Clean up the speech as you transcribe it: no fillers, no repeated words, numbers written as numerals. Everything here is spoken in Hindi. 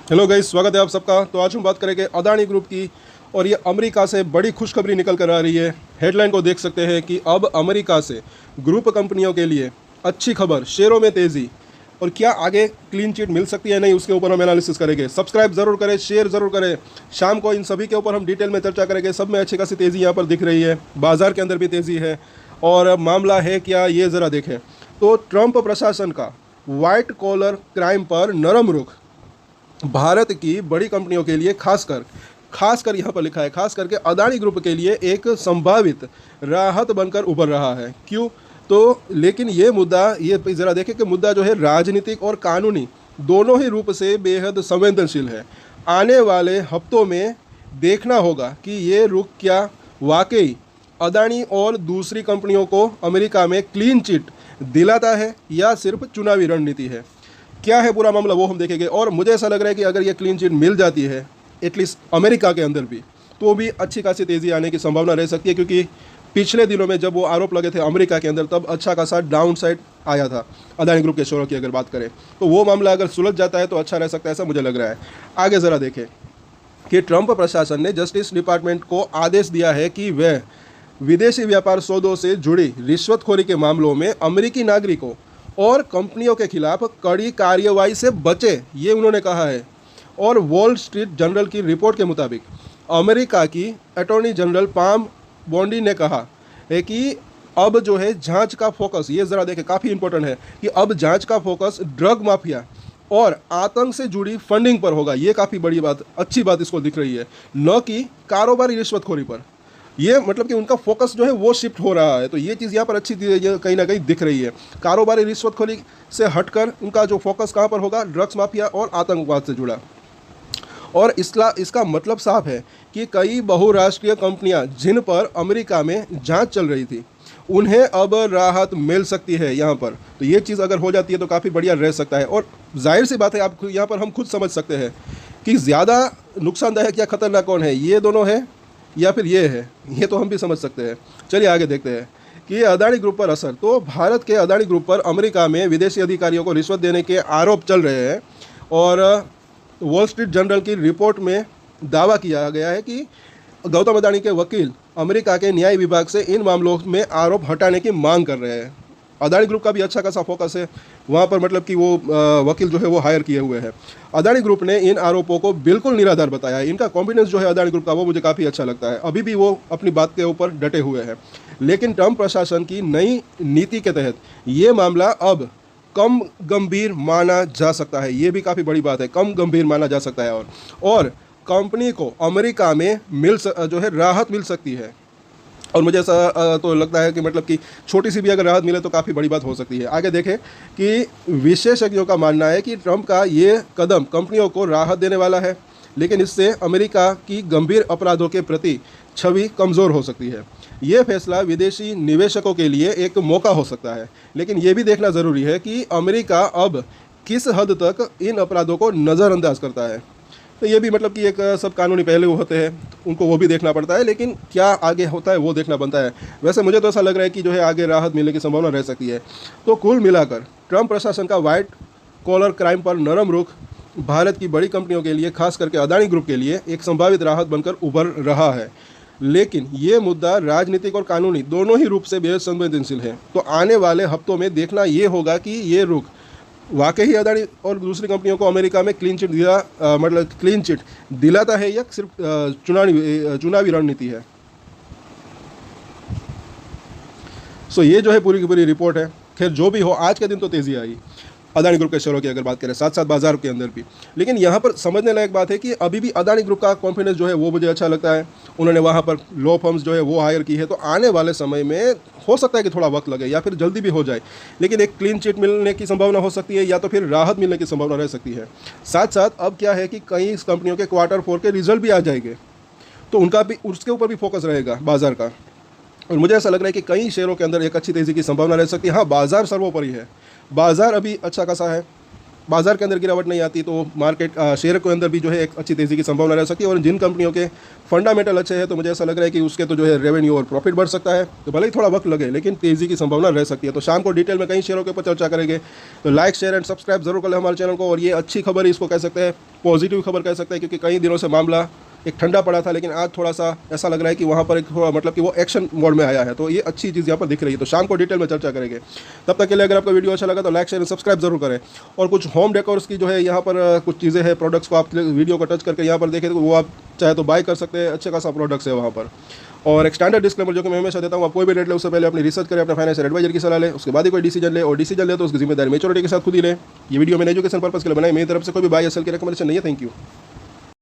हेलो गाइस, स्वागत है आप सबका। तो आज हम बात करेंगे अदानी ग्रुप की। और ये अमेरिका से बड़ी खुशखबरी निकल कर आ रही है। हेडलाइन को देख सकते हैं कि अब अमेरिका से ग्रुप कंपनियों के लिए अच्छी खबर, शेयरों में तेज़ी। और क्या आगे क्लीन चिट मिल सकती है नहीं, उसके ऊपर हम एनालिसिस करेंगे। सब्सक्राइब ज़रूर करें, शेयर ज़रूर करें। शाम को इन सभी के ऊपर हम डिटेल में चर्चा करेंगे। सब में अच्छी खासी तेज़ी यहाँ पर दिख रही है, बाजार के अंदर भी तेज़ी है। और मामला है क्या, ये ज़रा देखें। तो ट्रंप प्रशासन का वाइट कॉलर क्राइम पर नरम रुख भारत की बड़ी कंपनियों के लिए खासकर यहाँ पर लिखा है, खास करके अदानी ग्रुप के लिए एक संभावित राहत बनकर उभर रहा है। क्यों? तो लेकिन ये मुद्दा, ये ज़रा देखें कि मुद्दा जो है राजनीतिक और कानूनी दोनों ही रूप से बेहद संवेदनशील है। आने वाले हफ्तों में देखना होगा कि ये रुख क्या वाकई अदानी और दूसरी कंपनियों को अमेरिका में क्लीन चिट दिलाता है या सिर्फ चुनावी रणनीति है। क्या है पूरा मामला, वो हम देखेंगे। और मुझे ऐसा लग रहा है कि अगर ये क्लीन चिट मिल जाती है एटलीस्ट अमेरिका के अंदर भी, तो भी अच्छी खासी तेज़ी आने की संभावना रह सकती है। क्योंकि पिछले दिनों में जब वो आरोप लगे थे अमेरिका के अंदर, तब अच्छा खासा डाउन साइड आया था अदानी ग्रुप के शेयरों की अगर बात करें। तो वो मामला अगर सुलझ जाता है तो अच्छा रह सकता है, ऐसा मुझे लग रहा है। आगे ज़रा देखें कि ट्रंप प्रशासन ने जस्टिस डिपार्टमेंट को आदेश दिया है कि वह विदेशी व्यापार सौदों से जुड़ी रिश्वतखोरी के मामलों में अमेरिकी नागरिकों और कंपनियों के खिलाफ कड़ी कार्रवाई से बचे, ये उन्होंने कहा है। और वॉल स्ट्रीट जर्नल की रिपोर्ट के मुताबिक अमेरिका की अटॉर्नी जनरल पाम बॉन्डी ने कहा है कि अब जो है जांच का फोकस, ये ज़रा देखें काफ़ी इंपॉर्टेंट है, कि अब जांच का फोकस ड्रग माफिया और आतंक से जुड़ी फंडिंग पर होगा। ये काफ़ी बड़ी बात, अच्छी बात इसको दिख रही है, न कि कारोबारी रिश्वतखोरी पर। ये मतलब कि उनका फोकस जो है वो शिफ्ट हो रहा है। तो ये चीज़ यहाँ पर अच्छी कहीं ना कहीं दिख रही है। कारोबारी रिश्वतखोरी से हटकर उनका जो फोकस कहाँ पर होगा, ड्रग्स माफिया और आतंकवाद से जुड़ा। और इसका मतलब साफ है कि कई बहुराष्ट्रीय कंपनियां जिन पर अमेरिका में जांच चल रही थी, उन्हें अब राहत मिल सकती है यहाँ पर। तो ये चीज़ अगर हो जाती है तो काफ़ी बढ़िया रह सकता है। और जाहिर सी बात है, आप यहाँ पर हम खुद समझ सकते हैं कि ज़्यादा नुकसानदायक या खतरनाक कौन है, ये दोनों है या फिर ये है, ये तो हम भी समझ सकते हैं। चलिए आगे देखते हैं कि अदानी ग्रुप पर असर। तो भारत के अदानी ग्रुप पर अमेरिका में विदेशी अधिकारियों को रिश्वत देने के आरोप चल रहे हैं। और वॉल स्ट्रीट जर्नल की रिपोर्ट में दावा किया गया है कि गौतम अदानी के वकील अमेरिका के न्याय विभाग से इन मामलों में आरोप हटाने की मांग कर रहे हैं। अदानी ग्रुप का भी अच्छा खासा फोकस है वहाँ पर, मतलब कि वो वकील जो है वो हायर किए हुए हैं। अदानी ग्रुप ने इन आरोपों को बिल्कुल निराधार बताया है। इनका कॉन्फिडेंस जो है अदानी ग्रुप का, वो मुझे काफ़ी अच्छा लगता है। अभी भी वो अपनी बात के ऊपर डटे हुए हैं। लेकिन ट्रंप प्रशासन की नई नीति के तहत ये मामला अब कम गंभीर माना जा सकता है। ये भी काफ़ी बड़ी बात है, कम गंभीर माना जा सकता है। और कंपनी को अमेरिका में जो है राहत मिल सकती है। और मुझे ऐसा तो लगता है कि मतलब कि छोटी सी भी अगर राहत मिले तो काफ़ी बड़ी बात हो सकती है। आगे देखें कि विशेषज्ञों का मानना है कि ट्रंप का ये कदम कंपनियों को राहत देने वाला है, लेकिन इससे अमेरिका की गंभीर अपराधों के प्रति छवि कमज़ोर हो सकती है। ये फैसला विदेशी निवेशकों के लिए एक मौका हो सकता है, लेकिन ये भी देखना ज़रूरी है कि अमेरिका अब किस हद तक इन अपराधों को नज़रअंदाज करता है। तो ये भी मतलब कि एक सब कानूनी पहलू होते हैं, उनको वो भी देखना पड़ता है। लेकिन क्या आगे होता है वो देखना बनता है। वैसे मुझे तो ऐसा लग रहा है कि जो है आगे राहत मिलने की संभावना रह सकती है। तो कुल मिलाकर ट्रंप प्रशासन का वाइट कॉलर क्राइम पर नरम रुख भारत की बड़ी कंपनियों के लिए, खास करके अदानी ग्रुप के लिए, एक संभावित राहत बनकर उभर रहा है। लेकिन ये मुद्दा राजनीतिक और कानूनी दोनों ही रूप से बेहद संवेदनशील है। तो आने वाले हफ्तों में देखना ये होगा कि ये रुख वाकई अदानी और दूसरी कंपनियों को अमेरिका में क्लीन चिट दिलाता है या सिर्फ चुनावी रणनीति है। सो ये जो है पूरी की पूरी रिपोर्ट है। खैर जो भी हो, आज के दिन तो तेज़ी आई अदानी ग्रुप के शेयरों की अगर बात करें, साथ साथ बाजार के अंदर भी। लेकिन यहाँ पर समझने लायक बात है कि अभी भी अदानी ग्रुप का कॉन्फिडेंस जो है वो मुझे अच्छा लगता है। उन्होंने वहाँ पर लॉ फर्म्स जो है वो हायर की है। तो आने वाले समय में हो सकता है कि थोड़ा वक्त लगे या फिर जल्दी भी हो जाए, लेकिन एक क्लीन चिट मिलने की संभावना हो सकती है या तो फिर राहत मिलने की संभावना रह सकती है। साथ साथ अब क्या है कि कई कंपनियों के Q4 के रिजल्ट भी आ जाएंगे, तो उनका भी, उसके ऊपर भी फोकस रहेगा बाजार का। और मुझे ऐसा लग रहा है कि कई शेयरों के अंदर एक अच्छी तेज़ी की संभावना रह सकती है। हाँ, बाजार सर्वोपरि है, बाजार अभी अच्छा खासा है। बाजार के अंदर गिरावट नहीं आती तो मार्केट शेयर के अंदर भी जो है एक अच्छी तेज़ी की संभावना रह सकती है। और जिन कंपनियों के फंडामेंटल अच्छे हैं तो मुझे ऐसा लग रहा है कि उसके तो जो है रेवेन्यू और प्रॉफिट बढ़ सकता है, तो भले ही थोड़ा वक्त लगे लेकिन तेज़ी की संभावना रह सकती है। तो शाम को डिटेल में कई शेयरों के ऊपर चर्चा करेंगे, तो लाइक शेयर एंड सब्सक्राइब जरूर कर लें हमारे चैनल को। और ये अच्छी खबर इसको कह सकते हैं, पॉजिटिव खबर कह सकते हैं, क्योंकि कई दिनों से मामला एक ठंडा पड़ा था, लेकिन आज थोड़ा सा ऐसा लग रहा है कि वहाँ पर एक मतलब कि वो एक्शन मोड में आया है, तो ये अच्छी चीज़ यहाँ पर दिख रही है। तो शाम को डिटेल में चर्चा करेंगे। तब तक के लिए अगर आपका वीडियो अच्छा लगा तो लाइक शेयर सब्सक्राइब जरूर करें। और कुछ होम डेकोर्स की जो है यहाँ पर कुछ चीज़ें हैं, प्रोडक्ट्स को आप वीडियो को टच करके यहाँ पर देखें तो वो आप चाहे तो बाय कर सकते हैं, अच्छे खासा प्रोडक्ट्स है वहाँ पर। और एक स्टैंडर्ड डिस्क्लेमर जो कि मैं हमेशा देता हूँ, आप कोई भी रेट ले उससे पहले अपनी रिसर्च करें, अपने फाइनेंशियल एडवाइजर की सलाह लें, उसके बाद ही कोई डिसीजन ले, और डिसीजन ले तो उसकी जिम्मेदारी मेच्योरिटी के साथ खुद ही लें। ये वीडियो मैंने एजुकेशन पर्पस के लिए बनाई, मेरी तरफ से कोई भी बाय या सेल की रिकमेंडेशन नहीं है। Thank you.